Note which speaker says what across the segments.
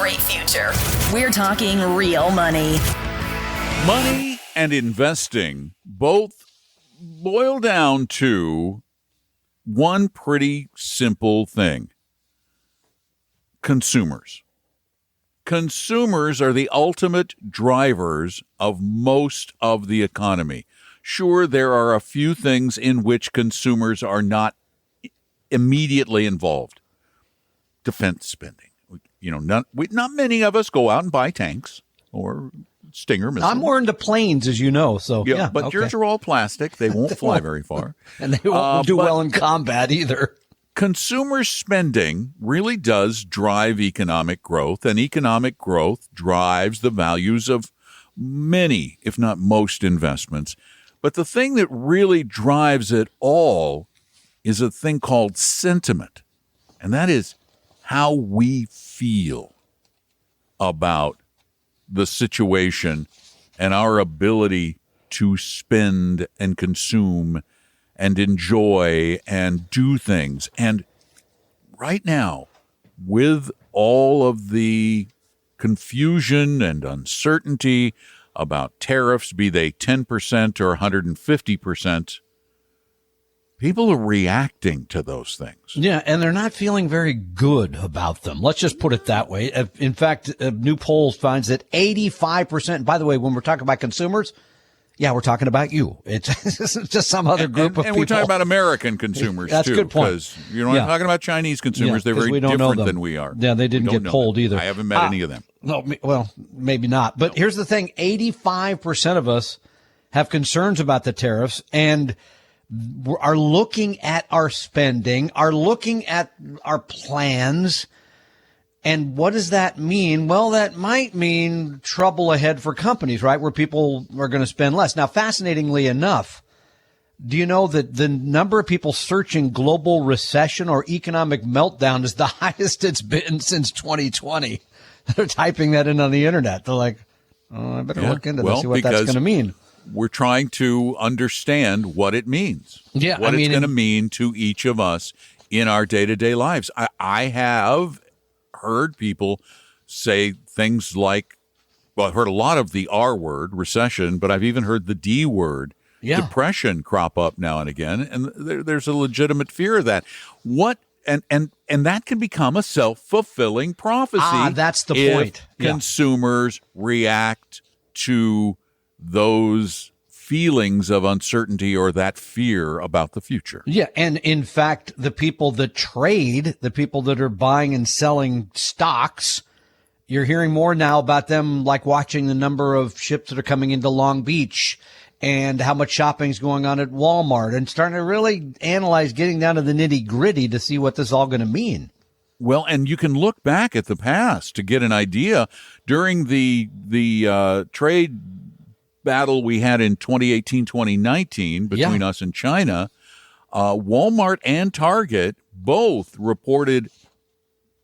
Speaker 1: great future. We're talking real money.
Speaker 2: Money and investing both boil down to one pretty simple thing. Consumers. Consumers are the ultimate drivers of most of the economy. Sure, there are a few things in which consumers are not immediately involved. Defense spending. Not many of us go out and buy tanks or Stinger missiles.
Speaker 3: I'm more into planes, as you know. So
Speaker 2: yeah, but yours are all plastic. They won't fly very far.
Speaker 3: And they won't do well in combat either.
Speaker 2: Consumer spending really does drive economic growth, and economic growth drives the values of many, if not most, investments. But the thing that really drives it all is a thing called sentiment, and that is how we feel about the situation and our ability to spend and consume and enjoy and do things. And right now, with all of the confusion and uncertainty about tariffs, be they 10% or 150%, people are reacting to those things.
Speaker 3: Yeah, and they're not feeling very good about them. Let's just put it that way. In fact, a new poll finds that 85%, by the way, when we're talking about consumers, yeah, we're talking about you. It's just some other group of people.
Speaker 2: And we're talking about American consumers,
Speaker 3: That's
Speaker 2: too.
Speaker 3: a good point.
Speaker 2: Because you're not talking about Chinese consumers. They're very different than we are.
Speaker 3: Yeah, they didn't get polled either.
Speaker 2: I haven't met any of them.
Speaker 3: No, well, maybe not. But here's the thing. 85% of us have concerns about the tariffs and are looking at our spending, are looking at our plans. And what does that mean? Well, that might mean trouble ahead for companies, right? Where people are going to spend less. Now, fascinatingly enough, do you know that the number of people searching global recession or economic meltdown is the highest it's been since 2020? They're typing that in on the internet. They're like, I better look into this, see what that's going to mean.
Speaker 2: We're trying to understand what it means.
Speaker 3: Yeah,
Speaker 2: what it's going to mean to each of us in our day-to-day lives. I have heard people say things like, well, I've heard a lot of the R word, recession, but I've even heard the D word, depression, crop up now and again, and there's a legitimate fear of that. And that can become a self-fulfilling prophecy.
Speaker 3: That's the point.
Speaker 2: Consumers react to those feelings of uncertainty or that fear about the future.
Speaker 3: Yeah, and in fact, the people that trade, the people that are buying and selling stocks, you're hearing more now about them, like watching the number of ships that are coming into Long Beach and how much shopping's going on at Walmart, and starting to really analyze, getting down to the nitty-gritty to see what this is all going to mean.
Speaker 2: Well, and you can look back at the past to get an idea. During the trade battle we had in 2018, 2019 between us and China, Walmart and Target both reported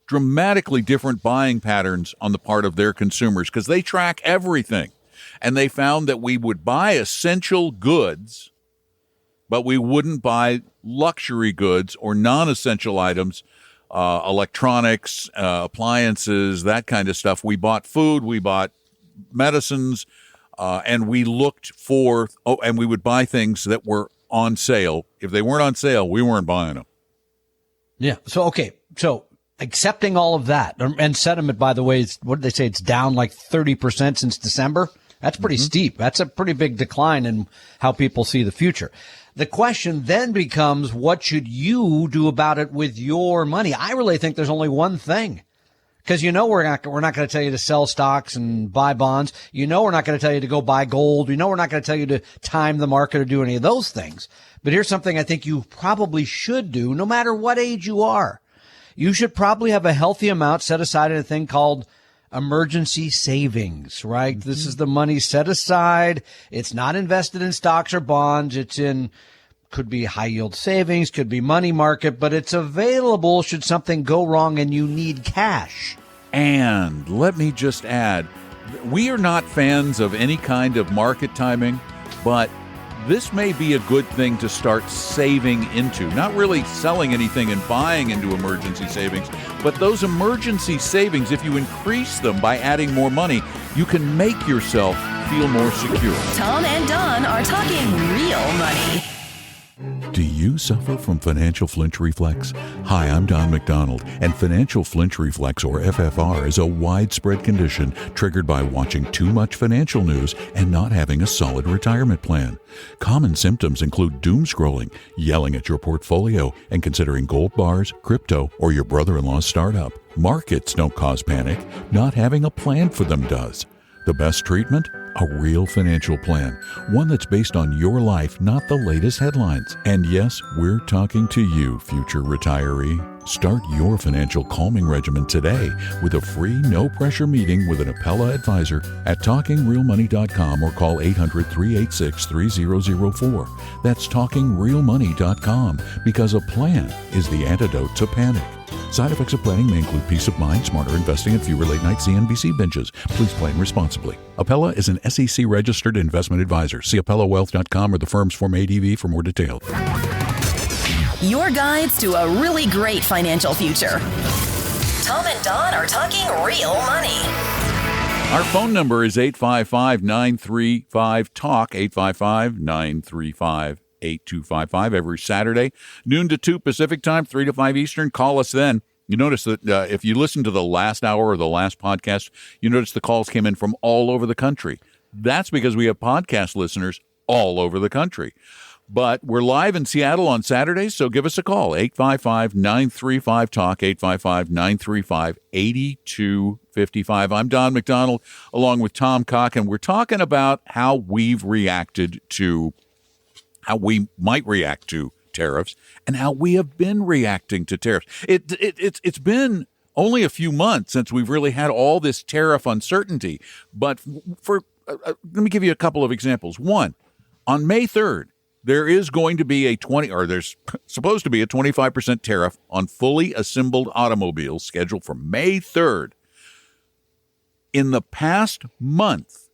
Speaker 2: dramatically different buying patterns on the part of their consumers because they track everything. And they found that we would buy essential goods, but we wouldn't buy luxury goods or non-essential items, electronics, appliances, that kind of stuff. We bought food, we bought medicines, and we looked for, and we would buy things that were on sale. If they weren't on sale, we weren't buying them.
Speaker 3: Yeah. So, accepting all of that, and sentiment, by the way, what did they say? It's down like 30% since December. That's pretty steep. That's a pretty big decline in how people see the future. The question then becomes, what should you do about it with your money? I really think there's only one thing. Because we're not going to tell you to sell stocks and buy bonds. We're not going to tell you to go buy gold. We're not going to tell you to time the market or do any of those things. But here's something I think you probably should do, no matter what age you are. You should probably have a healthy amount set aside in a thing called emergency savings, right? Mm-hmm. This is the money set aside. It's not invested in stocks or bonds. It's in, could be high yield savings, could be money market, but it's available should something go wrong and you need cash.
Speaker 2: And let me just add, we are not fans of any kind of market timing, but this may be a good thing to start saving into. Not really selling anything and buying into emergency savings, but those emergency savings, if you increase them by adding more money, you can make yourself feel more secure.
Speaker 1: Tom and Don are talking real money.
Speaker 2: Do you suffer from financial flinch reflex? Hi, I'm Don McDonald, and financial flinch reflex, or FFR, is a widespread condition triggered by watching too much financial news and not having a solid retirement plan. Common symptoms include doom scrolling, yelling at your portfolio, and considering gold bars, crypto, or your brother-in-law's startup. Markets don't cause panic. Not having a plan for them does. The best treatment? A real financial plan, one that's based on your life, not the latest headlines. And yes, we're talking to you, future retiree. Start your financial calming regimen today with a free, no-pressure meeting with an Appella advisor at TalkingRealMoney.com or call 800-386-3004. That's TalkingRealMoney.com, because a plan is the antidote to panic. Side effects of planning may include peace of mind, smarter investing, and fewer late-night CNBC binges. Please plan responsibly. Appella is an SEC-registered investment advisor. See AppellaWealth.com or the firm's Form ADV for more details.
Speaker 1: Your guides to a really great financial future. Tom and Don are talking real money.
Speaker 2: Our phone number is 855-935-TALK, 855-935-8255 every Saturday, noon to 2 Pacific time, 3 to 5 Eastern. Call us then. You notice that if you listen to the last hour or the last podcast, you notice the calls came in from all over the country. That's because we have podcast listeners all over the country. But we're live in Seattle on Saturdays, so give us a call, 855-935-TALK, 855-935-8255. I'm Don McDonald, along with Tom Cock, and we're talking about how we might react to tariffs and how we have been reacting to tariffs. It's been only a few months since we've really had all this tariff uncertainty. But let me give you a couple of examples. One, on May 3rd, there's supposed to be a 25% tariff on fully assembled automobiles scheduled for May 3rd. In the past month,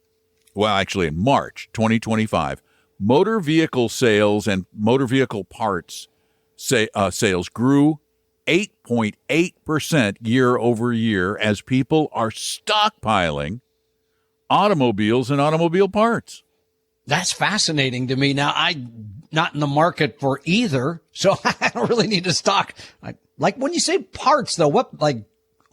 Speaker 2: well, actually in March 2025, motor vehicle sales and motor vehicle parts sales grew 8.8% year over year as people are stockpiling automobiles and automobile parts.
Speaker 3: That's fascinating to me. Now, I'm not in the market for either, so I don't really need to stock. Like when you say parts, though, what, like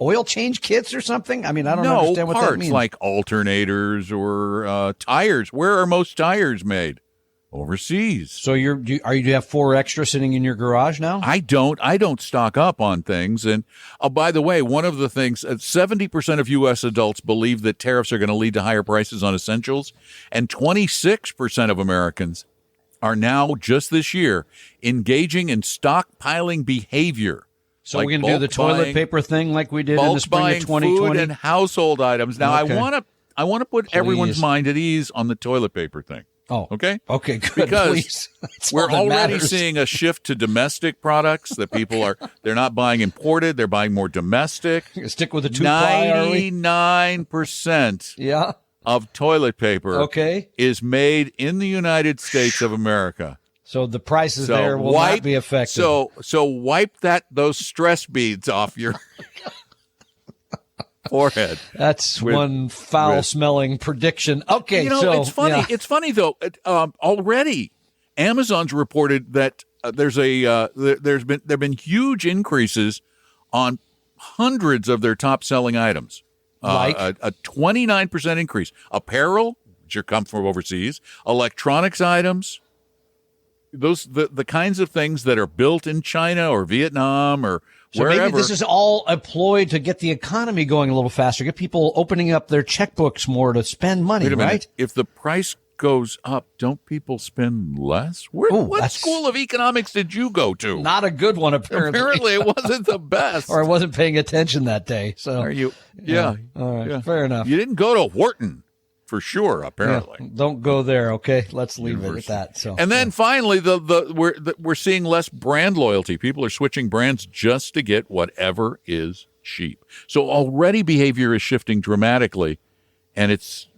Speaker 3: oil change kits or something? I mean, I don't understand what that means.
Speaker 2: Like alternators or tires. Where are most tires made? Overseas.
Speaker 3: So do you have 4 extra sitting in your garage now?
Speaker 2: I don't stock up on things. And by the way, one of the things, 70% of U.S. adults believe that tariffs are going to lead to higher prices on essentials, and 26% of Americans are now, just this year, engaging in stockpiling behavior.
Speaker 3: So we're going to do the toilet paper thing like we did in the spring of 2020?
Speaker 2: Food and household items. Now,
Speaker 3: Okay.
Speaker 2: I want to put everyone's mind at ease on the toilet paper thing.
Speaker 3: Oh,
Speaker 2: okay.
Speaker 3: Okay, good.
Speaker 2: Because
Speaker 3: please.
Speaker 2: we're already seeing a shift to domestic products that people they're not buying imported, they're buying more domestic.
Speaker 3: Stick with the 2-ply, are we?
Speaker 2: 99% of toilet paper is made in the United States of America.
Speaker 3: So the prices there will not be affected.
Speaker 2: So wipe those stress beads off your forehead.
Speaker 3: That's one foul-smelling prediction. Okay,
Speaker 2: it's funny. Yeah. It's funny though. Already, Amazon's reported that there've been huge increases on hundreds of their top-selling items.
Speaker 3: Like
Speaker 2: a 29% increase. Apparel, which come from overseas, electronics items. The kinds of things that are built in China or Vietnam or wherever.
Speaker 3: Maybe this is all a ploy to get the economy going a little faster, get people opening up their checkbooks more to spend money,
Speaker 2: Wait a minute.
Speaker 3: right?
Speaker 2: If the price goes up, don't people spend less? What school of economics did you go to?
Speaker 3: Not a good one, apparently.
Speaker 2: Apparently, it wasn't the best.
Speaker 3: Or I wasn't paying attention that day. So
Speaker 2: are you? Yeah.
Speaker 3: All right.
Speaker 2: Yeah.
Speaker 3: Fair enough.
Speaker 2: You didn't go to Wharton. For sure, apparently.
Speaker 3: Yeah, don't go there, okay? Let's leave it at that. So,
Speaker 2: and then finally, we're seeing less brand loyalty. People are switching brands just to get whatever is cheap. So already behavior is shifting dramatically, and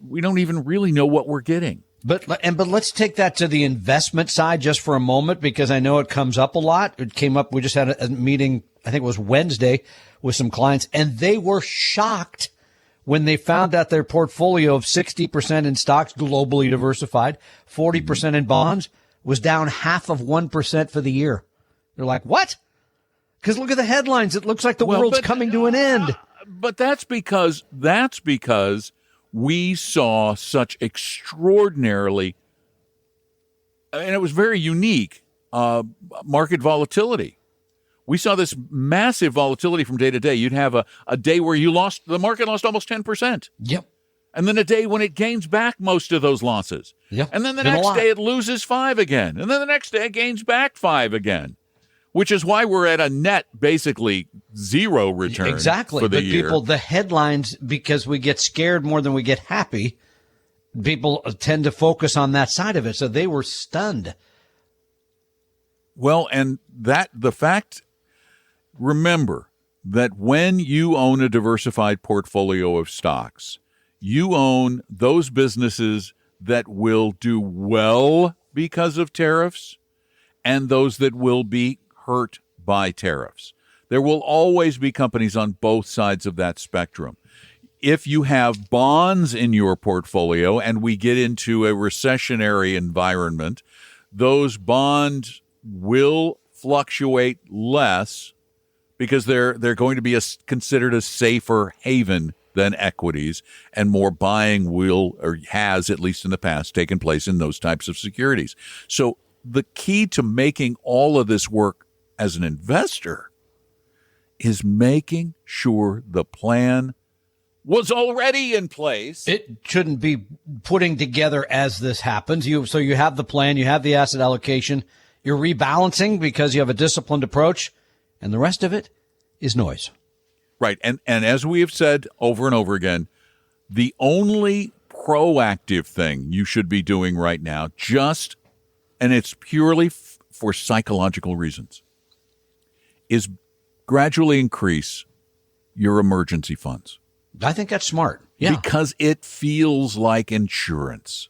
Speaker 2: we don't even really know what we're getting.
Speaker 3: But let's take that to the investment side just for a moment, because I know it comes up a lot. It came up. We just had a meeting, I think it was Wednesday, with some clients, and they were shocked when they found out their portfolio of 60% in stocks, globally diversified, 40% in bonds, was down 0.5% for the year. They're like, what? Because look at the headlines. It looks like the world's coming to an end.
Speaker 2: But that's because we saw such extraordinarily, and it was very unique, market volatility. We saw this massive volatility from day to day. You'd have a day where the market lost almost 10%.
Speaker 3: Yep.
Speaker 2: And then a day when it gains back most of those losses.
Speaker 3: Yep.
Speaker 2: And then the next day it loses 5 again. And then the next day it gains back 5 again. Which is why we're at a net, basically, 0 return
Speaker 3: exactly.
Speaker 2: for the year.
Speaker 3: People, the headlines, because we get scared more than we get happy, people tend to focus on that side of it. So they were stunned.
Speaker 2: Well, and remember that when you own a diversified portfolio of stocks, you own those businesses that will do well because of tariffs and those that will be hurt by tariffs. There will always be companies on both sides of that spectrum. If you have bonds in your portfolio and we get into a recessionary environment, those bonds will fluctuate less because they're going to be considered a safer haven than equities, and more buying will, or has, at least in the past, taken place in those types of securities. So the key to making all of this work as an investor is making sure the plan was already in place.
Speaker 3: It shouldn't be putting together as this happens. So you have the plan, you have the asset allocation, you're rebalancing because you have a disciplined approach, and the rest of it is noise.
Speaker 2: Right. And as we have said over and over again, the only proactive thing you should be doing right now, and it's purely for psychological reasons, is gradually increase your emergency funds.
Speaker 3: I think that's smart. Yeah.
Speaker 2: Because it feels like insurance.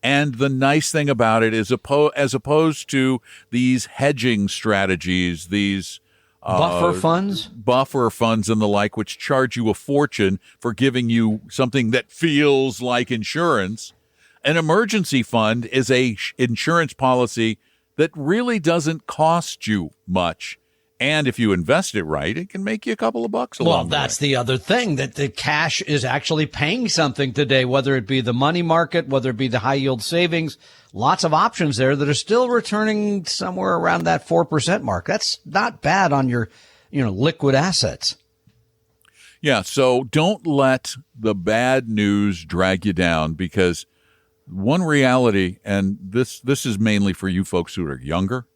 Speaker 2: And the nice thing about it is, as opposed to these hedging strategies, these
Speaker 3: buffer funds
Speaker 2: and the like, which charge you a fortune for giving you something that feels like insurance, an emergency fund is a insurance policy that really doesn't cost you much. And if you invest it right, it can make you a couple of bucks along the way.
Speaker 3: Well, that's the other thing, that the cash is actually paying something today, whether it be the money market, whether it be the high yield savings. Lots of options there that are still returning somewhere around that 4% mark. That's not bad on your, liquid assets.
Speaker 2: Yeah, so don't let the bad news drag you down, because one reality, and this is mainly for you folks who are younger.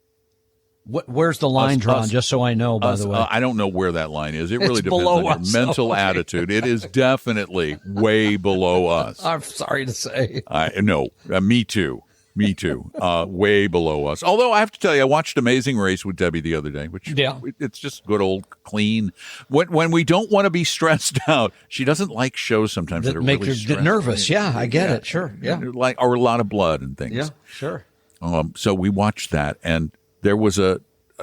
Speaker 3: Where's the line drawn, just so I know, by the way?
Speaker 2: I don't know where that line is. It really depends on your mental attitude. It is definitely way below us.
Speaker 3: I'm sorry to say.
Speaker 2: Me too. Way below us. Although I have to tell you, I watched Amazing Race with Debbie the other day, which it's just good old clean. When we don't want to be stressed out, she doesn't like shows sometimes that are
Speaker 3: make
Speaker 2: really
Speaker 3: her nervous. Yeah, I get it. Sure. Yeah.
Speaker 2: Or a lot of blood and things.
Speaker 3: Yeah, sure.
Speaker 2: So we watched that, and there was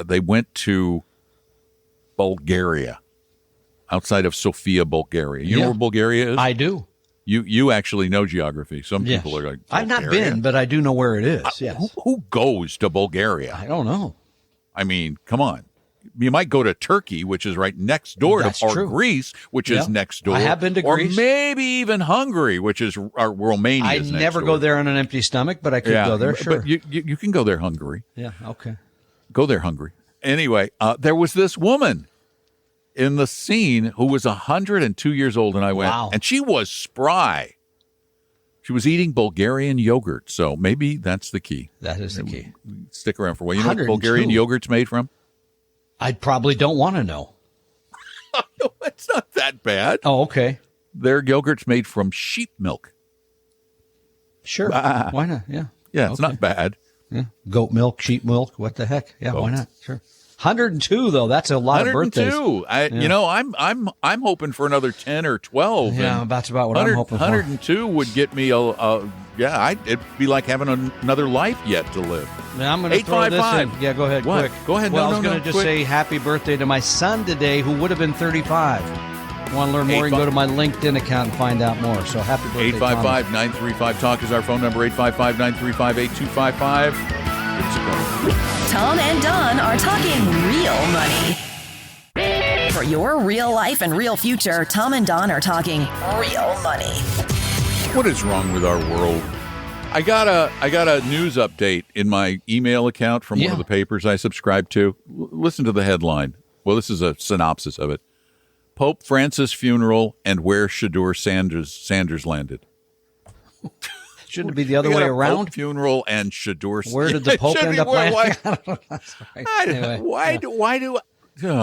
Speaker 2: they went to Bulgaria, outside of Sofia, Bulgaria. You know where Bulgaria is?
Speaker 3: I do.
Speaker 2: You actually know geography. Some people are like,
Speaker 3: I've not been, but I do know where it is. Yes.
Speaker 2: Who goes to Bulgaria?
Speaker 3: I don't know.
Speaker 2: I mean, come on. You might go to Turkey, which is right next door, or Greece, which is next door.
Speaker 3: I have been to Greece.
Speaker 2: Or maybe even Hungary, which is Romania.
Speaker 3: I never go there on an empty stomach, but I could go there, sure.
Speaker 2: But you can go there hungry.
Speaker 3: Yeah, okay.
Speaker 2: Go there hungry. Anyway, there was this woman in the scene who was 102 years old, and I went, and she was spry. She was eating Bulgarian yogurt, so maybe that's the key.
Speaker 3: That is the key.
Speaker 2: Stick around for a while. You know what Bulgarian yogurt's made from?
Speaker 3: I probably don't want to know.
Speaker 2: No, it's not that bad.
Speaker 3: Oh, okay.
Speaker 2: Their yogurt's made from sheep milk.
Speaker 3: Sure. Why not? Yeah.
Speaker 2: Yeah, it's not bad.
Speaker 3: Yeah. Goat milk, sheep milk, what the heck? Yeah, why not? Sure. 102 though, that's a lot of birthdays.
Speaker 2: 102. I'm hoping for another 10 or 12.
Speaker 3: Yeah, that's about what I'm hoping for.
Speaker 2: 102 would get me it'd be like having another life yet to live.
Speaker 3: Now I'm going to throw this in. Yeah, go ahead,
Speaker 2: What?
Speaker 3: quick.
Speaker 2: Go ahead.
Speaker 3: Well,
Speaker 2: No,
Speaker 3: I was
Speaker 2: no,
Speaker 3: going
Speaker 2: no,
Speaker 3: to just
Speaker 2: quick.
Speaker 3: say happy birthday to my son today, who would have been 35. Want to learn more, you can go to my LinkedIn account and find out more. So happy birthday,
Speaker 2: 855-935-TALK is our phone number, 855-935-8255.
Speaker 1: Tom and Don are talking real money. For your real life and real future, Tom and Don are talking real money.
Speaker 2: What is wrong with our world? I got a news update in my email account from one of the papers I subscribe to. Listen to the headline. Well, this is a synopsis of it. Pope Francis funeral and where Shadur Sanders landed.
Speaker 3: Shouldn't it be the other way around?
Speaker 2: Pope funeral and Shadur.
Speaker 3: Where did the Pope end up landing?
Speaker 2: Anyway, why do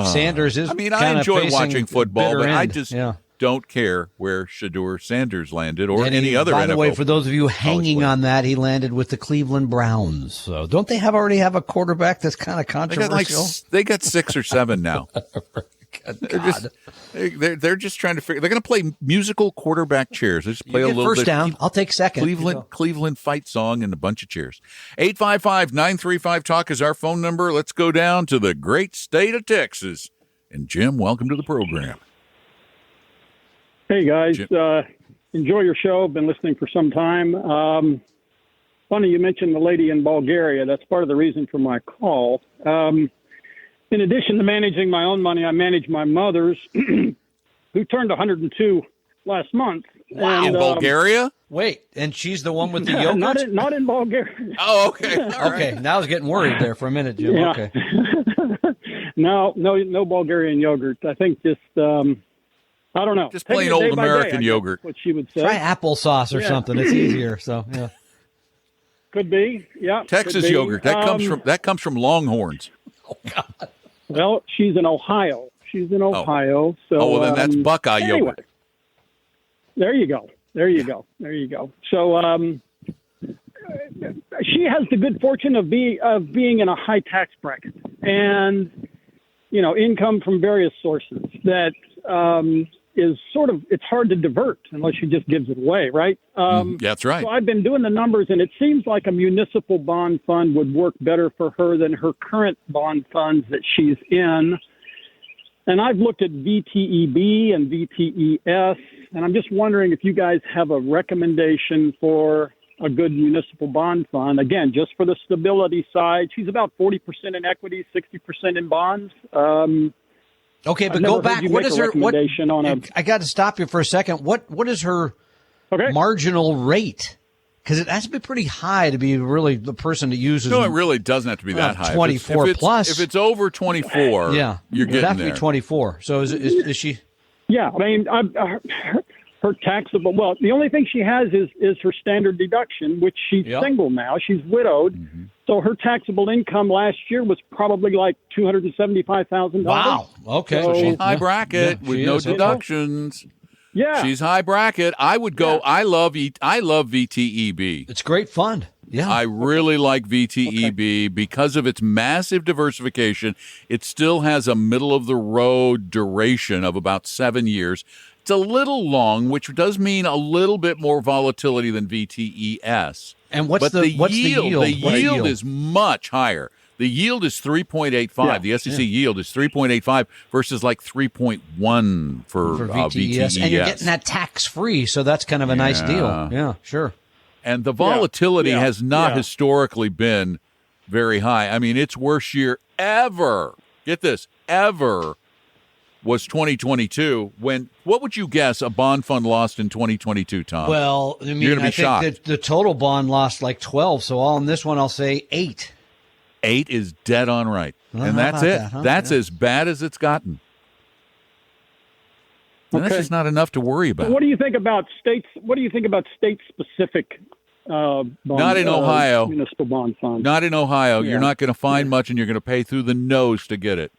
Speaker 3: Sanders is.
Speaker 2: I mean, I enjoy watching football, but I just
Speaker 3: Yeah.
Speaker 2: don't care where Shadur Sanders landed or
Speaker 3: And
Speaker 2: any other
Speaker 3: By
Speaker 2: NFL.
Speaker 3: the way, for those of you hanging
Speaker 2: player.
Speaker 3: on that, he landed with the Cleveland Browns. So don't they already have a quarterback that's kind of controversial?
Speaker 2: They got 6 or 7 now.
Speaker 3: God.
Speaker 2: They're just trying to figure. They're going to play musical quarterback chairs. They just play
Speaker 3: You
Speaker 2: a
Speaker 3: get
Speaker 2: little
Speaker 3: first
Speaker 2: bit.
Speaker 3: down. I'll take second.
Speaker 2: Cleveland fight song and a bunch of cheers. 855-935-TALK is our phone number. Let's go down to the great state of Texas. And Jim, welcome to the program.
Speaker 4: Hey guys, enjoy your show. Been listening for some time. Funny you mentioned the lady in Bulgaria. That's part of the reason for my call. In addition to managing my own money, I manage my mother's, who turned 102 last month.
Speaker 3: Wow.
Speaker 2: In Bulgaria?
Speaker 3: Wait, and she's the one with the yogurt?
Speaker 4: not in Bulgaria.
Speaker 2: Oh, okay.
Speaker 3: Okay, now I was getting worried there for a minute, Jim.
Speaker 4: Yeah.
Speaker 3: Okay.
Speaker 4: No Bulgarian yogurt. I think just I don't know.
Speaker 2: Just
Speaker 4: Take
Speaker 2: plain
Speaker 4: it
Speaker 2: old
Speaker 4: day by day,
Speaker 2: American
Speaker 4: I guess,
Speaker 2: yogurt.
Speaker 4: What she would say.
Speaker 3: Try applesauce or
Speaker 4: Yeah.
Speaker 3: something. It's easier. So, yeah.
Speaker 4: Could be. Yeah.
Speaker 2: Texas
Speaker 4: could be.
Speaker 2: yogurt. That comes from Longhorns.
Speaker 3: Oh, God.
Speaker 4: Well, she's in Ohio. So
Speaker 2: well, then that's Buckeye
Speaker 4: anyway,
Speaker 2: yogurt.
Speaker 4: There you go. So she has the good fortune of being in a high tax bracket, and income from various sources that is it's hard to divert unless she just gives it away, right?
Speaker 2: That's right.
Speaker 4: So I've been doing the numbers, and it seems like a municipal bond fund would work better for her than her current bond funds that she's in. And I've looked at VTEB and VTES, and I'm just wondering if you guys have a recommendation for a good municipal bond fund. Again, just for the stability side. She's about 40% in equities, 60% in bonds.
Speaker 3: Okay, but
Speaker 4: I've
Speaker 3: go
Speaker 4: never
Speaker 3: back.
Speaker 4: heard you
Speaker 3: What
Speaker 4: make
Speaker 3: is
Speaker 4: a
Speaker 3: her? What?
Speaker 4: recommendation on a-
Speaker 3: I got to stop you for a second. What is her marginal rate? Because it has to be pretty high to be really the person that uses.
Speaker 2: No, it really doesn't have to be that high.
Speaker 3: 24 plus.
Speaker 2: If it's over 24,
Speaker 3: yeah,
Speaker 2: you're
Speaker 3: it
Speaker 2: getting
Speaker 3: have to
Speaker 2: there.
Speaker 3: be 24. So is she?
Speaker 4: Yeah, I mean, her taxable. Well, the only thing she has is her standard deduction, which she's single now. She's widowed, so her taxable income last year was probably like $275,000.
Speaker 3: Wow. Okay.
Speaker 2: So she's high bracket with no deductions.
Speaker 4: Yeah,
Speaker 2: she's high bracket. I would go. I love VTEB.
Speaker 3: It's great fun. Yeah,
Speaker 2: I really like VTEB because of its massive diversification. It still has a middle of the road duration of about 7 years. It's a little long, which does mean a little bit more volatility than VTES.
Speaker 3: And what's the yield?
Speaker 2: The yield is much higher. The yield is 3.85.
Speaker 3: Yeah,
Speaker 2: The SEC yield is 3.85 versus like 3.1 for VTES.
Speaker 3: And you're getting that tax free, so that's kind of a nice deal. Yeah, sure.
Speaker 2: And the volatility has not historically been very high. I mean, its worst year ever, get this, ever was 2022. What would you guess a bond fund lost in 2022, Tom?
Speaker 3: Well, I mean,
Speaker 2: you're going to be
Speaker 3: I think
Speaker 2: shocked.
Speaker 3: The total bond lost like 12, so on this one I'll say 8.
Speaker 2: 8 is dead on right.
Speaker 3: Well,
Speaker 2: and
Speaker 3: how
Speaker 2: that's
Speaker 3: about
Speaker 2: it.
Speaker 3: that, huh?
Speaker 2: That's as bad as it's gotten. And that's just not enough to worry about.
Speaker 4: What do you think about states? What do you think about state-specific bond?
Speaker 2: Not in Ohio.
Speaker 4: Municipal bond funds.
Speaker 2: Not in Ohio.
Speaker 4: Yeah.
Speaker 2: You're not going to find much, and you're going to pay through the nose to get it.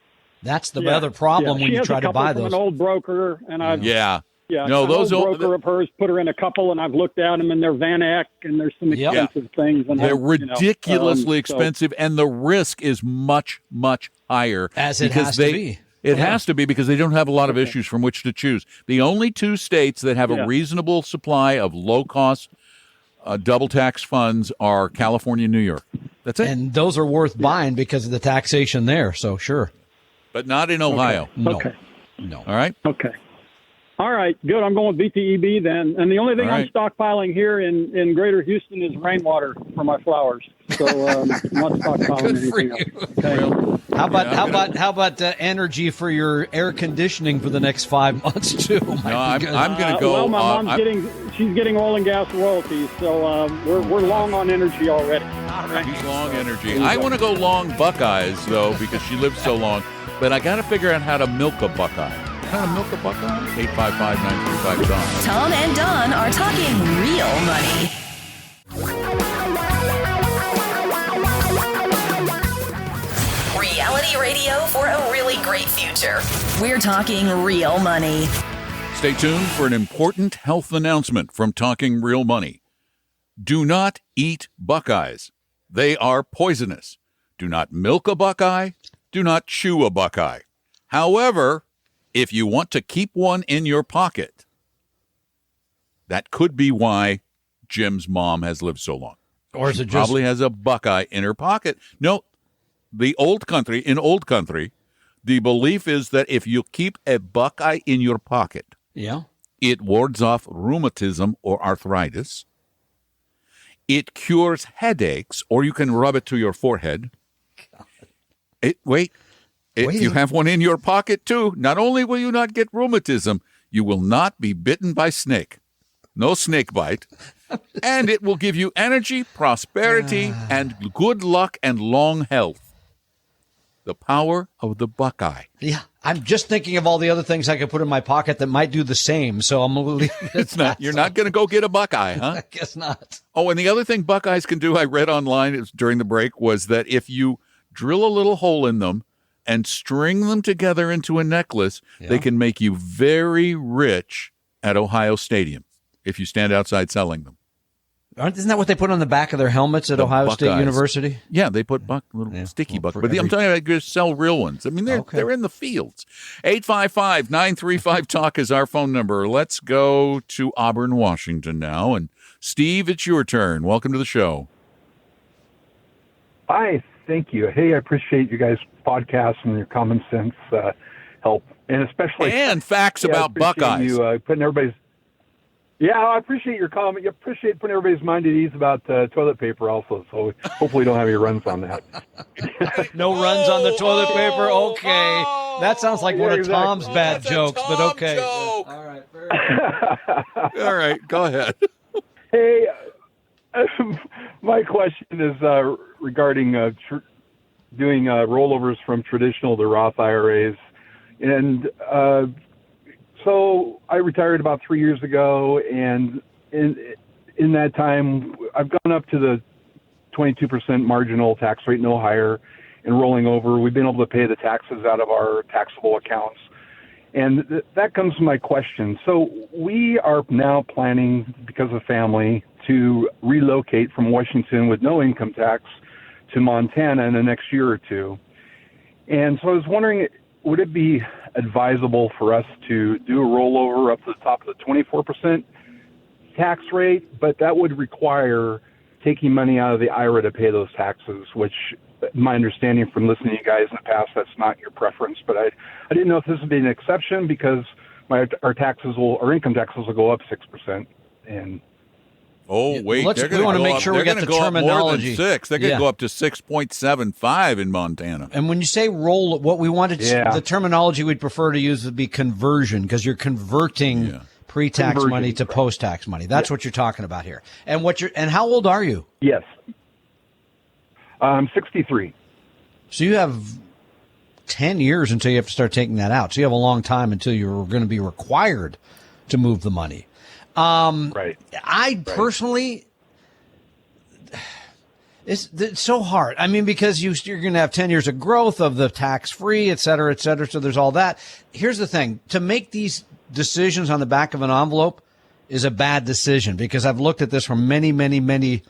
Speaker 3: That's the other problem when
Speaker 4: She
Speaker 3: you
Speaker 4: has
Speaker 3: try
Speaker 4: a
Speaker 3: to
Speaker 4: couple
Speaker 3: buy
Speaker 4: from
Speaker 3: those.
Speaker 4: an old broker, and I've
Speaker 2: No,
Speaker 4: an
Speaker 2: those
Speaker 4: old broker of hers put her in a couple, and I've looked at them, and they're Van Eck, and there's some expensive things. And
Speaker 2: they're ridiculously expensive, and the risk is much, much higher.
Speaker 3: As it has to be.
Speaker 2: It has to be because they don't have a lot of issues from which to choose. The only 2 states that have a reasonable supply of low-cost Double tax funds are California, New York. That's it.
Speaker 3: And those are worth buying because of the taxation there. So sure.
Speaker 2: But not in Ohio.
Speaker 3: No.
Speaker 4: Okay.
Speaker 3: No.
Speaker 2: All right.
Speaker 4: Okay. All right, good. I'm going with VTEB then. And the only thing
Speaker 2: All
Speaker 4: I'm
Speaker 2: right.
Speaker 4: stockpiling here in Greater Houston is rainwater for my flowers. So I'm not stockpiling
Speaker 3: Good for
Speaker 4: anything
Speaker 3: you.
Speaker 4: else. Okay.
Speaker 3: How about energy for your air conditioning for the next 5 months too?
Speaker 2: No, I'm going to go.
Speaker 4: Well, my mom's she's getting oil and gas royalties, so we're long on energy already.
Speaker 2: He's long energy. I want to go long Buckeyes, though, because she lives so long. But I got to figure out how to milk a Buckeye. How to milk a Buckeye? 855-935-DON.
Speaker 1: Tom and Don are talking real money. Reality radio for a really great future. We're talking real money.
Speaker 2: Stay tuned for an important health announcement from Talking Real Money. Do not eat Buckeyes. They are poisonous. Do not milk a Buckeye. Do not chew a Buckeye. However, if you want to keep one in your pocket, that could be why Jim's mom has lived so long.
Speaker 3: Or is
Speaker 2: She
Speaker 3: it just
Speaker 2: probably has a Buckeye in her pocket. No, in old country, the belief is that if you keep a Buckeye in your pocket,
Speaker 3: yeah?
Speaker 2: it wards off rheumatism or arthritis. It cures headaches, or you can rub it to your forehead. If you have one in your pocket, too, not only will you not get rheumatism, you will not be bitten by snake. No snake bite. And it will give you energy, prosperity, and good luck and long health. The power of the Buckeye.
Speaker 3: Yeah. I'm just thinking of all the other things I could put in my pocket that might do the same. So I'm going to leave it
Speaker 2: It's not. You're not going to go get a Buckeye, huh?
Speaker 3: I guess not.
Speaker 2: Oh, and the other thing Buckeyes can do, I read online during the break, was that if you drill a little hole in them and string them together into a necklace, they can make you very rich at Ohio Stadium if you stand outside selling them.
Speaker 3: Isn't that what they put on the back of their helmets at
Speaker 2: The
Speaker 3: Ohio State
Speaker 2: Buckeyes.
Speaker 3: University?
Speaker 2: Yeah, they put little sticky buck. But I'm talking about just sell real ones. I mean, they're in the fields. 855-935-TALK is our phone number. Let's go to Auburn, Washington now. And Steve, it's your turn. Welcome to the show.
Speaker 5: Hi, thank you. Hey, I appreciate you guys' podcasts and your common sense help, and especially
Speaker 2: facts about
Speaker 5: I appreciate
Speaker 2: Buckeyes.
Speaker 5: You putting everybody's. Yeah, I appreciate your comment. I appreciate putting everybody's mind at ease about toilet paper also. So hopefully you don't have any runs on that.
Speaker 3: No runs on the toilet paper? Okay. That sounds like one of
Speaker 5: exactly.
Speaker 3: Tom's bad
Speaker 2: That's a
Speaker 3: jokes, but
Speaker 2: Tom
Speaker 3: okay.
Speaker 2: joke.
Speaker 3: All right. Fair enough.
Speaker 2: All right, go ahead.
Speaker 5: Hey, my question is regarding doing rollovers from traditional to Roth IRAs. And so I retired about 3 years ago, and in that time, I've gone up to the 22% marginal tax rate, no higher, and rolling over. We've been able to pay the taxes out of our taxable accounts. And that comes to my question. So we are now planning, because of family, to relocate from Washington with no income tax to Montana in the next year or two. And so I was wondering, would it be advisable for us to do a rollover up to the top of the 24% tax rate? But that would require taking money out of the IRA to pay those taxes, which my understanding from listening to you guys in the past, that's not your preference. But I didn't know if this would be an exception because our income taxes will go up 6%. And
Speaker 2: Oh, wait.
Speaker 3: We want to make sure we get the terminology.
Speaker 2: More than 6. They're going to go up to 6.75 in Montana.
Speaker 3: And when you say roll, what we wanted, the terminology we'd prefer to use would be conversion, because you're converting pre-tax money to post-tax money. That's what you're talking about here. And and how old are you?
Speaker 5: Yes. I'm 63.
Speaker 3: So you have 10 years until you have to start taking that out. So you have a long time until you're going to be required to move the money.
Speaker 5: Right.
Speaker 3: I personally, it's so hard. I mean, because you're going to have 10 years of growth of the tax-free, et cetera, et cetera. So there's all that. Here's the thing. To make these decisions on the back of an envelope is a bad decision, because I've looked at this from many, many, many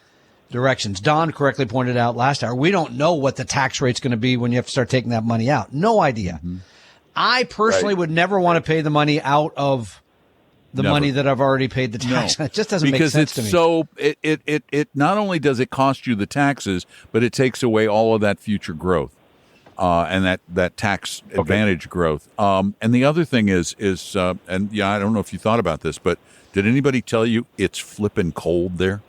Speaker 3: directions. Don correctly pointed out last hour, we don't know what the tax rate's going to be when you have to start taking that money out. No idea. Mm-hmm. I personally would never want to pay the money out of the
Speaker 2: Never.
Speaker 3: money that I've already paid the tax.
Speaker 2: No.
Speaker 3: It just doesn't make sense to me.
Speaker 2: It not only does it cost you the taxes, but it takes away all of that future growth. And that tax advantage growth. And the other thing is, and yeah, I don't know if you thought about this, but did anybody tell you it's flipping cold there?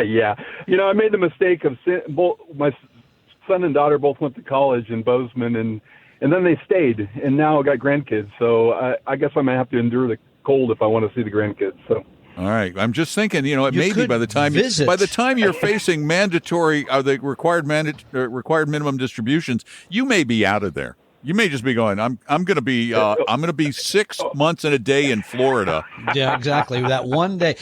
Speaker 5: Yeah. I made the mistake of both my son and daughter both went to college in Bozeman, and then they stayed, and now I got grandkids. So I guess I might have to endure the cold if I want to see the grandkids. So.
Speaker 2: All right. I'm just thinking, it may be by the time you're facing mandatory, the required minimum distributions, you may be out of there. You may just be going, I'm going to be 6 months and a day in Florida.
Speaker 3: Yeah, exactly. That one day.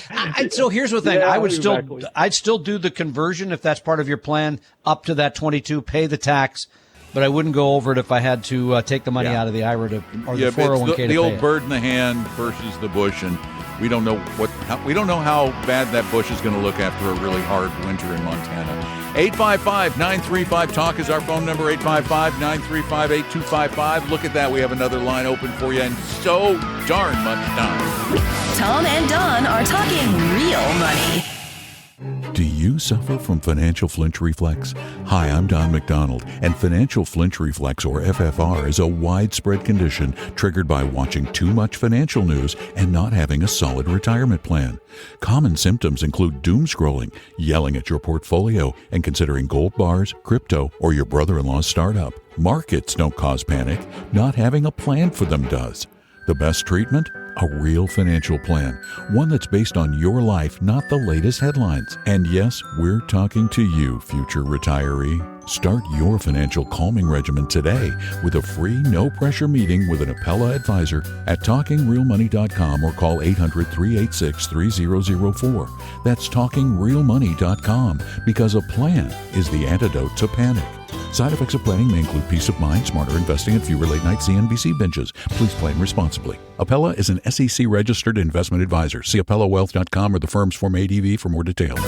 Speaker 3: So here's the thing.
Speaker 5: Yeah,
Speaker 3: I'd still do the conversion if that's part of your plan up to that 22, pay the tax. But I wouldn't go over it if I had to take the money out of the IRA the 401k to
Speaker 2: the old
Speaker 3: pay
Speaker 2: bird in the hand versus the bush, and we don't know how bad that bush is going to look after a really hard winter in Montana. 855-935-TALK is our phone number, 855-935-8255. Look at that. We have another line open for you, and so darn much time.
Speaker 1: Tom and Don are talking real money.
Speaker 2: Do you suffer from financial flinch reflex? Hi, I'm Don McDonald, and financial flinch reflex, or FFR, is a widespread condition triggered by watching too much financial news and not having a solid retirement plan. Common symptoms include doom scrolling, yelling at your portfolio, and considering gold bars, crypto, or your brother-in-law's startup. Markets don't cause panic. Not having a plan for them does. The best treatment? A real financial plan. One that's based on your life, not the latest headlines. And yes, we're talking to you, future retiree. Start your financial calming regimen today with a free, no-pressure meeting with an Appella advisor at TalkingRealMoney.com or call 800-386-3004. That's TalkingRealMoney.com, because a plan is the antidote to panic. Side effects of planning may include peace of mind, smarter investing, and fewer late-night CNBC binges. Please plan responsibly. Appella is an SEC-registered investment advisor. See AppellaWealth.com or the firm's Form ADV for more details.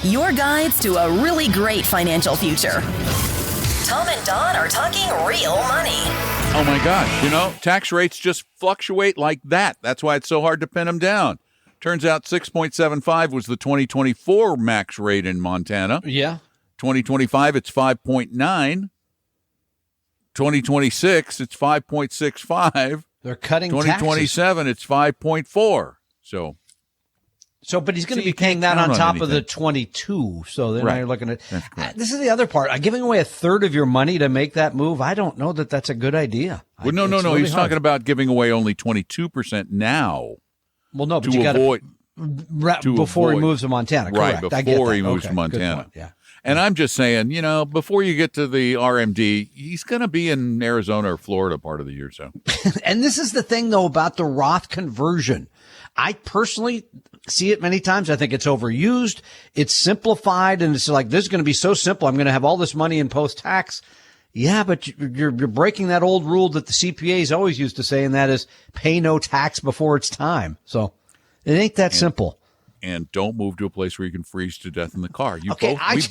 Speaker 1: Your guides to a really great financial future. Tom and Don are talking real money.
Speaker 2: Oh, my gosh. Tax rates just fluctuate like that. That's why it's so hard to pin them down. Turns out 6.75 was the 2024 max rate in Montana.
Speaker 3: Yeah.
Speaker 2: 2025, it's 5.9. 2026, it's 5.65.
Speaker 3: They're cutting
Speaker 2: 2027, it's 5.4. So,
Speaker 3: but he's going to be paying that on top of the 22. So then you're looking at this is the other part. Giving away a third of your money to make that move. I don't know that that's a good idea.
Speaker 2: Well, no.
Speaker 3: Really
Speaker 2: He's talking about giving away only 22% now.
Speaker 3: Well, no, but
Speaker 2: to
Speaker 3: you got
Speaker 2: avoid
Speaker 3: before he moves to Montana. Correct.
Speaker 2: Right, before he moves to Montana.
Speaker 3: Yeah.
Speaker 2: And I'm just saying, before you get to the RMD, he's going to be in Arizona or Florida part of the year. So,
Speaker 3: and this is the thing, though, about the Roth conversion. I personally see it many times. I think it's overused. It's simplified, and it's like, this is going to be so simple. I'm going to have all this money in post-tax. Yeah, but you're breaking that old rule that the CPAs always used to say, and that is pay no tax before it's time. So it ain't that simple.
Speaker 2: And don't move to a place where you can freeze to death in the car. We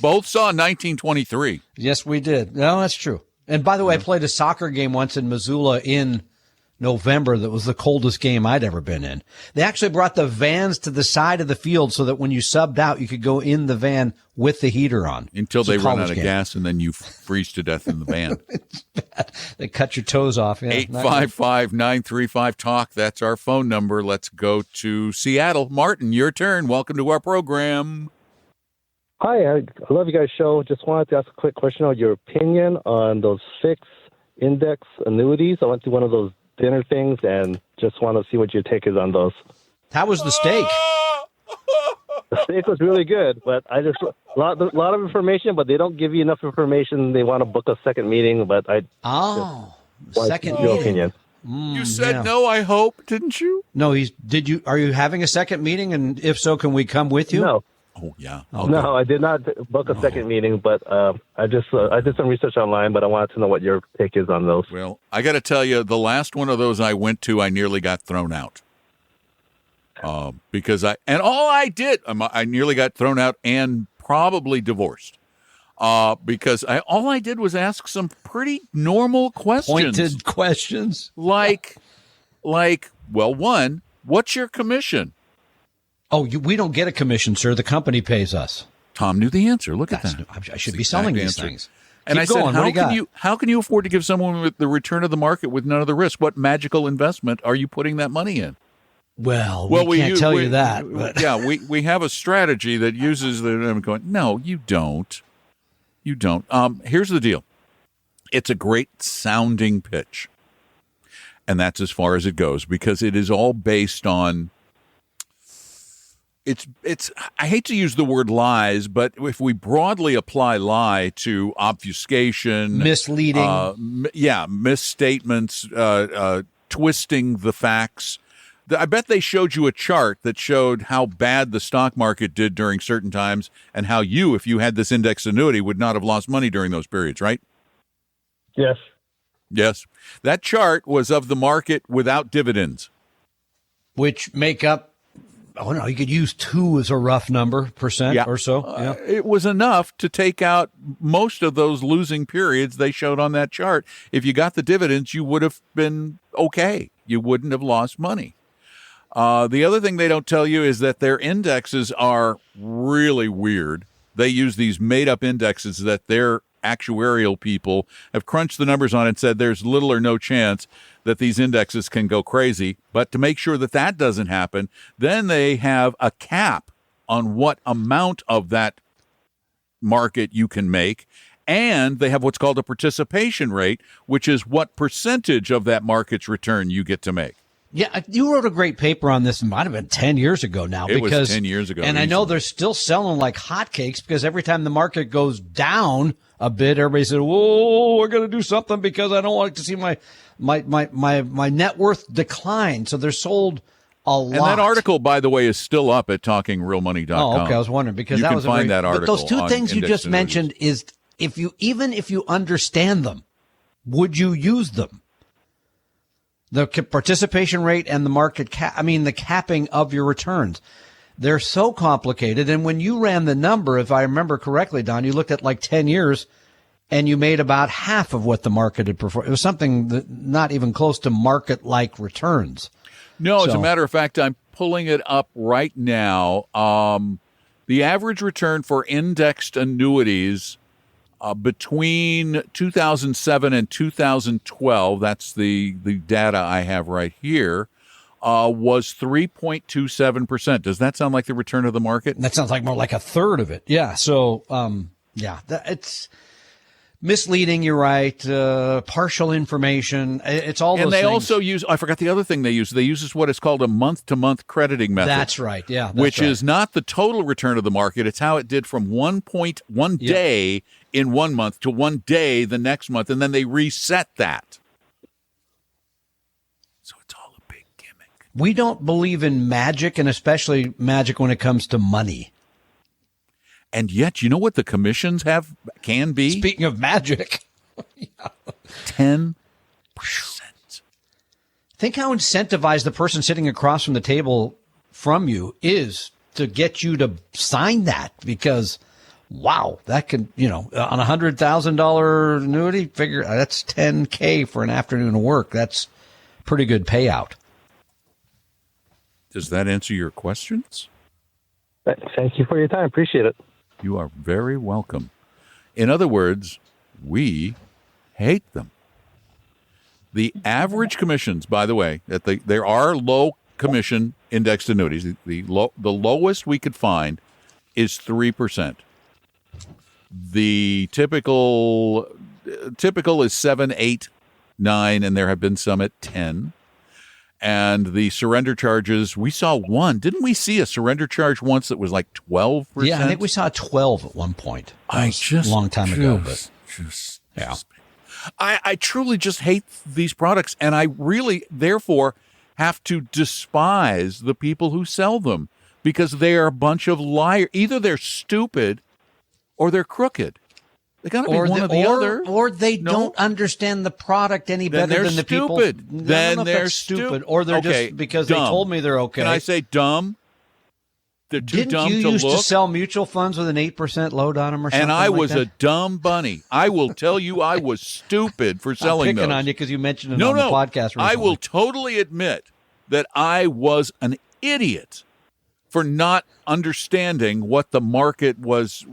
Speaker 2: both saw 1923.
Speaker 3: Yes, we did. No, that's true. And by the way, I played a soccer game once in Missoula in November that was the coldest game I'd ever been in. They actually brought the vans to the side of the field so that when you subbed out, you could go in the van with the heater on.
Speaker 2: Until they run out of gas, and then you freeze to death in the van.
Speaker 3: It's bad. They cut your toes off. Yeah,
Speaker 2: 855-935-TALK. That's our phone number. Let's go to Seattle. Martin, your turn. Welcome to our program.
Speaker 6: Hi, I love you guys' show. Just wanted to ask a quick question on your opinion on those fixed index annuities. I went to one of those dinner things and just want to see what your take is on those.
Speaker 3: How was the steak?
Speaker 6: The steak was really good, but I just a lot of information, but they don't give you enough information. They want to book a second meeting, but
Speaker 3: second
Speaker 6: your
Speaker 3: meeting.
Speaker 6: Opinion.
Speaker 2: You said no, I hope, didn't you?
Speaker 3: No, are you having a second meeting? And if so, can we come with you?
Speaker 6: No.
Speaker 2: Oh, yeah.
Speaker 6: Okay. No, I did not book a second meeting, but I did some research online, but I wanted to know what your take is on those.
Speaker 2: Well, I got to tell you, the last one of those I went to, I nearly got thrown out. Because I nearly got thrown out and probably divorced. Because all I did was ask some pretty normal questions.
Speaker 3: Pointed questions.
Speaker 2: Like, like, well, one, what's your commission?
Speaker 3: Oh, we don't get a commission, sir. The company pays us.
Speaker 2: Tom knew the answer. Look at
Speaker 3: That's
Speaker 2: that.
Speaker 3: I should be selling these things.
Speaker 2: And
Speaker 3: Keep
Speaker 2: I said,
Speaker 3: going.
Speaker 2: how can you afford to give someone with the return of the market with none of the risk? What magical investment are you putting that money in?
Speaker 3: Well, we can't tell you that. But.
Speaker 2: Yeah, we have a strategy that uses the. I'm going. No, you don't. You don't. Here's the deal. It's a great sounding pitch, and that's as far as it goes because it is all based on. It's. I hate to use the word lies, but if we broadly apply lie to obfuscation,
Speaker 3: misleading,
Speaker 2: misstatements, twisting the facts. I bet they showed you a chart that showed how bad the stock market did during certain times and how you, if you had this index annuity, would not have lost money during those periods, right?
Speaker 6: Yes.
Speaker 2: Yes. That chart was of the market without dividends.
Speaker 3: Which make up, you could use 2 as a rough number, percent or so.
Speaker 2: It was enough to take out most of those losing periods they showed on that chart. If you got the dividends, you would have been okay. You wouldn't have lost money. The other thing they don't tell you is that their indexes are really weird. They use these made-up indexes that their actuarial people have crunched the numbers on and said there's little or no chance that these indexes can go crazy. But to make sure that that doesn't happen, then they have a cap on what amount of that market you can make. And they have what's called a participation rate, which is what percentage of that market's return you get to make.
Speaker 3: Yeah, you wrote a great paper on this. It might have been 10 years ago now.
Speaker 2: It was 10 years ago.
Speaker 3: And I know they're still selling like hotcakes because every time the market goes down a bit, everybody said, "Whoa, we're going to do something because I don't want to see my net worth decline." So they're sold a lot.
Speaker 2: And that article, by the way, is still up at talkingrealmoney.com.
Speaker 3: Oh, okay. I was wondering because
Speaker 2: you
Speaker 3: that
Speaker 2: can
Speaker 3: was
Speaker 2: find that article.
Speaker 3: But those two things you just mentioned is if you understand them, would you use them? The participation rate and the market the capping of your returns. They're so complicated. And when you ran the number, if I remember correctly, Don, you looked at like 10 years and you made about half of what the market had performed. It was something that not even close to market-like returns.
Speaker 2: No, as a matter of fact, I'm pulling it up right now. The average return for indexed annuities between 2007 and 2012, that's the data I have right here, was 3.27%. Does that sound like the return of the market?
Speaker 3: That sounds like more like a third of it. Yeah. So, it's misleading. You're right. Partial information. It's all those things.
Speaker 2: And they also use, I forgot the other thing they use. They use what is called a month-to-month crediting method.
Speaker 3: That's right. Yeah.
Speaker 2: Which is not the total return of the market. It's how it did from one day in 1 month to 1 day the next month, and then they reset that. So it's all a big gimmick.
Speaker 3: We don't believe in magic, and especially magic when it comes to money.
Speaker 2: And yet, you know what the commissions can be?
Speaker 3: Speaking of magic.
Speaker 2: 10%.
Speaker 3: Think how incentivized the person sitting across from the table from you is to get you to sign that because, wow, that could, on a $100,000 annuity, figure that's $10K for an afternoon of work. That's pretty good payout.
Speaker 2: Does that answer your questions?
Speaker 6: Thank you for your time. Appreciate it.
Speaker 2: You are very welcome. In other words, we hate them. The average commissions, by the way, there are low commission indexed annuities. The lowest we could find is 3%. The typical is 7, 8, 9, and there have been some at 10. And the surrender charges, we saw one. Didn't we see a surrender charge once that was like 12%?
Speaker 3: Yeah, I think we saw 12 at one point.
Speaker 2: A
Speaker 3: long time ago. But
Speaker 2: I truly just hate these products, and I really, therefore, have to despise the people who sell them because they are a bunch of liars. Either they're stupid or they're crooked. They got to be one or the other.
Speaker 3: Or they don't understand the product any better than the people.
Speaker 2: Then they're
Speaker 3: stupid. Or they're just because
Speaker 2: dumb.
Speaker 3: they told me they're okay.
Speaker 2: Can I say dumb? They're too
Speaker 3: Didn't
Speaker 2: dumb
Speaker 3: you
Speaker 2: to
Speaker 3: used
Speaker 2: look.
Speaker 3: to sell mutual funds with an 8% load on them or something?
Speaker 2: And I
Speaker 3: like
Speaker 2: was
Speaker 3: that?
Speaker 2: a dumb bunny. I will tell you, I was stupid for selling
Speaker 3: I'm picking
Speaker 2: those.
Speaker 3: on you because you mentioned it on the podcast recently.
Speaker 2: I will totally admit that I was an idiot for not understanding what the market was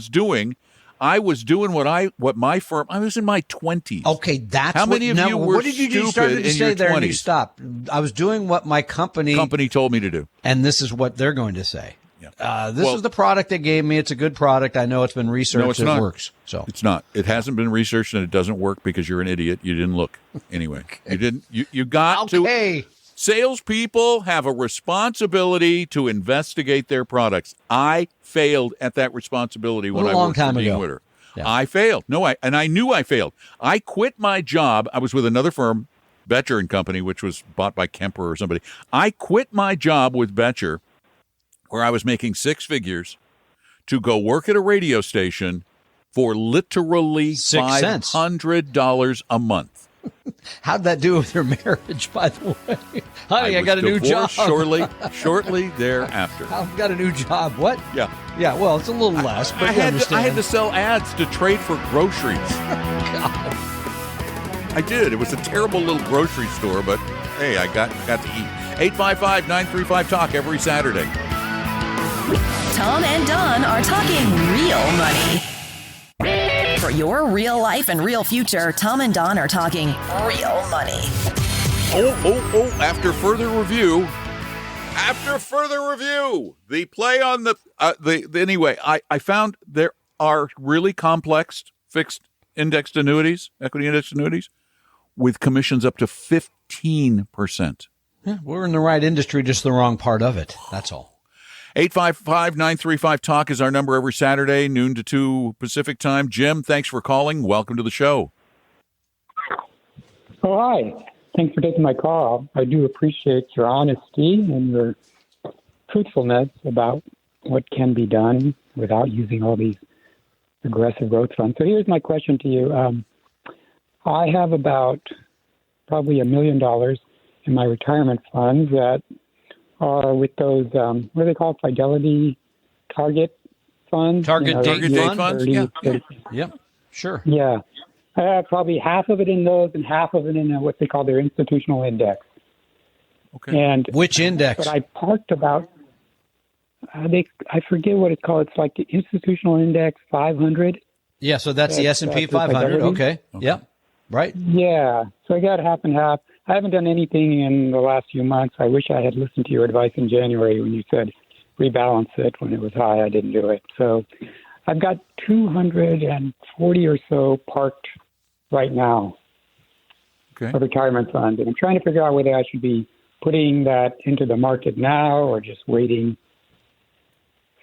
Speaker 2: doing. I was doing what my firm. I was in my 20s.
Speaker 3: Okay, that's
Speaker 2: how many of you were
Speaker 3: what did you do? You
Speaker 2: stupid
Speaker 3: started to
Speaker 2: in
Speaker 3: say
Speaker 2: your
Speaker 3: there
Speaker 2: 20s?
Speaker 3: and you stopped. I was doing what my company
Speaker 2: told me to do,
Speaker 3: and this is what they're going to say.
Speaker 2: Yeah.
Speaker 3: This is the product they gave me. It's a good product. I know it's been researched.
Speaker 2: No, it's
Speaker 3: it
Speaker 2: not.
Speaker 3: works. So
Speaker 2: it's not. It hasn't been researched, and it doesn't work because you're an idiot. You didn't look anyway. You didn't. You got to. Salespeople have a responsibility to investigate their products. I failed at that responsibility when I worked for Dean Witter.
Speaker 3: Yeah.
Speaker 2: I failed. And I knew I failed. I quit my job. I was with another firm, Betcher and Company, which was bought by Kemper or somebody. I quit my job with Betcher, where I was making six figures, to go work at a radio station for literally $500 a month.
Speaker 3: How'd that do with your marriage, by the way? Honey, I got a new job.
Speaker 2: Shortly thereafter.
Speaker 3: I've got a new job. What?
Speaker 2: Yeah.
Speaker 3: Yeah, well, it's a little less, but
Speaker 2: I had to sell ads to trade for groceries.
Speaker 3: God.
Speaker 2: I did. It was a terrible little grocery store, but hey, I got to eat. 855-935-TALK every Saturday.
Speaker 1: Tom and Don are talking real money. For your real life and real future, Tom and Don are talking real money.
Speaker 2: After further review, the play on anyway, I found there are really complex fixed indexed annuities, equity indexed annuities, with commissions up to 15%.
Speaker 3: Yeah, we're in the right industry, just the wrong part of it. That's all.
Speaker 2: 855-935-TALK is our number every Saturday, noon to 2 Pacific time. Jim, thanks for calling. Welcome to the show.
Speaker 7: Oh, hi. Thanks for taking my call. I do appreciate your honesty and your truthfulness about what can be done without using all these aggressive growth funds. So here's my question to you. I have about probably $1 million in my retirement funds that are with those, what do they call it, Fidelity Target Funds?
Speaker 3: Target date funds?
Speaker 7: 30,
Speaker 3: Yeah.
Speaker 7: 30.
Speaker 3: Yep, sure.
Speaker 7: Yeah. I have probably half of it in those and half of it in what they call their institutional index.
Speaker 2: Okay.
Speaker 7: And
Speaker 3: which index?
Speaker 7: But I parked about, I forget what it's called. It's like the institutional index 500.
Speaker 3: Yeah, so that's the S&P 500. Okay. Yep. Right.
Speaker 7: Yeah. So I got half and half. I haven't done anything in the last few months. I wish I had listened to your advice in January when you said rebalance it when it was high. I didn't do it. So I've got 240 or so parked right now for retirement funds. And I'm trying to figure out whether I should be putting that into the market now or just waiting.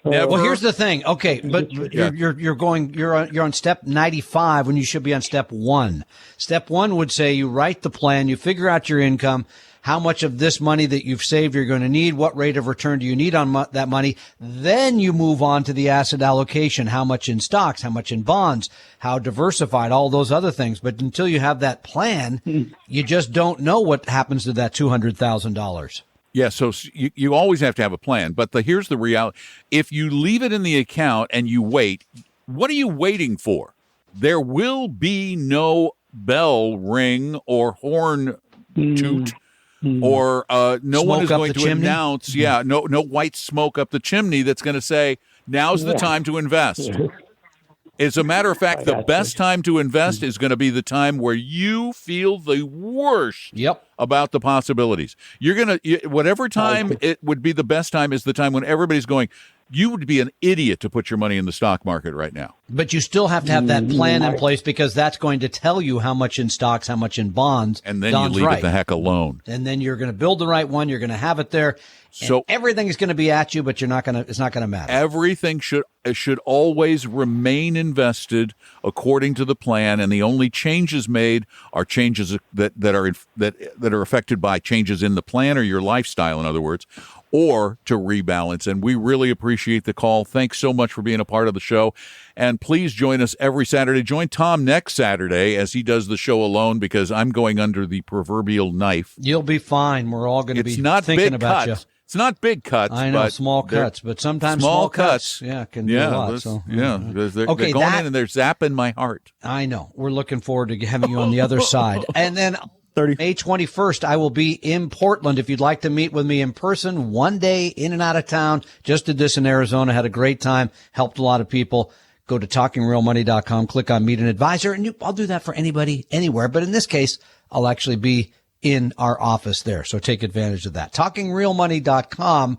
Speaker 7: So,
Speaker 3: well, here's the thing. Okay, but you're on step 95 when you should be on step 1. Step 1 would say you write the plan, you figure out your income, how much of this money that you've saved you're going to need, what rate of return do you need on that money. Then you move on to the asset allocation, how much in stocks, how much in bonds, how diversified, all those other things. But until you have that plan, you just don't know what happens to that $200,000.
Speaker 2: Yeah, so you always have to have a plan. But here's the reality. If you leave it in the account and you wait, what are you waiting for? There will be no bell ring or horn toot. Or no one is going to announce, no white smoke up the chimney that's going to say, now's the time to invest. As a matter of fact, the best time to invest is going to be the time where you feel the worst about the possibilities. You're going to, whatever time it would be the best time is the time when everybody's going, you would be an idiot to put your money in the stock market right now.
Speaker 3: But you still have to have that plan in place because that's going to tell you how much in stocks, how much in bonds.
Speaker 2: And then you leave it the heck alone.
Speaker 3: And then you're going to build the right one. You're going to have it there. So everything is going to be at you, but it's not going to matter.
Speaker 2: Everything should always remain invested according to the plan, and the only changes made are changes that are affected by changes in the plan or your lifestyle, in other words, or to rebalance. And we really appreciate the call. Thanks so much for being a part of the show. And please join us every Saturday. Join Tom next Saturday as he does the show alone because I'm going under the proverbial knife.
Speaker 3: You'll be fine. We're all going to be thinking about you.
Speaker 2: It's not big cuts.
Speaker 3: I know,
Speaker 2: but
Speaker 3: small cuts, but sometimes small cuts can do a lot. So,
Speaker 2: they're going in and they're zapping my heart.
Speaker 3: I know. We're looking forward to having you on the other side. And then May 21st, I will be in Portland. If you'd like to meet with me in person, one day in and out of town, just did this in Arizona, had a great time, helped a lot of people. Go to talkingrealmoney.com, click on Meet an Advisor, and I'll do that for anybody, anywhere. But in this case, I'll actually be in our office there. So take advantage of that. TalkingRealMoney.com.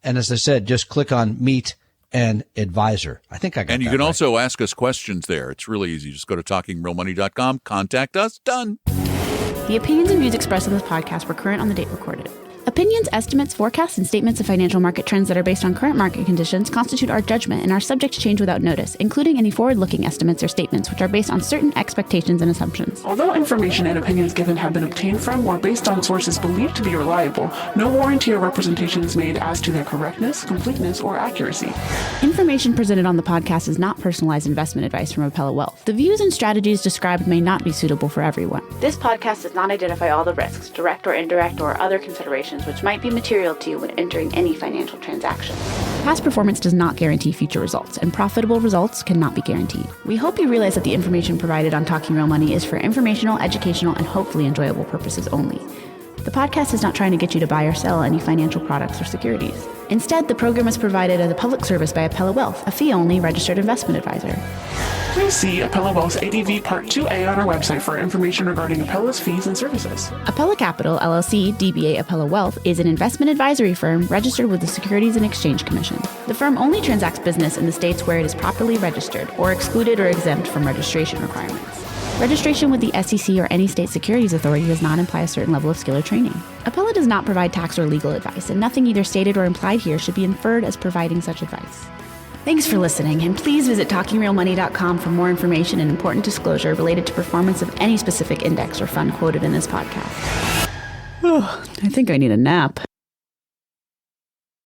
Speaker 3: And as I said, just click on Meet an Advisor. I think I got that.
Speaker 2: And you can
Speaker 3: right.
Speaker 2: also ask us questions there. It's really easy. Just go to TalkingRealMoney.com, contact us, done.
Speaker 8: The opinions and views expressed on this podcast were current on the date recorded. Opinions, estimates, forecasts, and statements of financial market trends that are based on current market conditions constitute our judgment and are subject to change without notice, including any forward-looking estimates or statements which are based on certain expectations and assumptions.
Speaker 9: Although information and opinions given have been obtained from or based on sources believed to be reliable, no warranty or representation is made as to their correctness, completeness, or accuracy.
Speaker 8: Information presented on the podcast is not personalized investment advice from Appella Wealth. The views and strategies described may not be suitable for everyone. This podcast does not identify all the risks, direct or indirect, or other considerations which might be material to you when entering any financial transaction. Past performance does not guarantee future results, and profitable results cannot be guaranteed. We hope you realize that the information provided on Talking Real Money is for informational, educational, and hopefully enjoyable purposes only. The podcast is not trying to get you to buy or sell any financial products or securities. Instead, the program is provided as a public service by Appella Wealth, a fee-only registered investment advisor.
Speaker 9: Please see Appella Wealth's ADV Part 2A on our website for information regarding Appella's fees and services.
Speaker 8: Appella Capital, LLC, DBA Appella Wealth, is an investment advisory firm registered with the Securities and Exchange Commission. The firm only transacts business in the states where it is properly registered or excluded or exempt from registration requirements. Registration with the SEC or any state securities authority does not imply a certain level of skill or training. Appella does not provide tax or legal advice, and nothing either stated or implied here should be inferred as providing such advice. Thanks for listening, and please visit TalkingRealMoney.com for more information and important disclosure related to performance of any specific index or fund quoted in this podcast. I think I need a nap.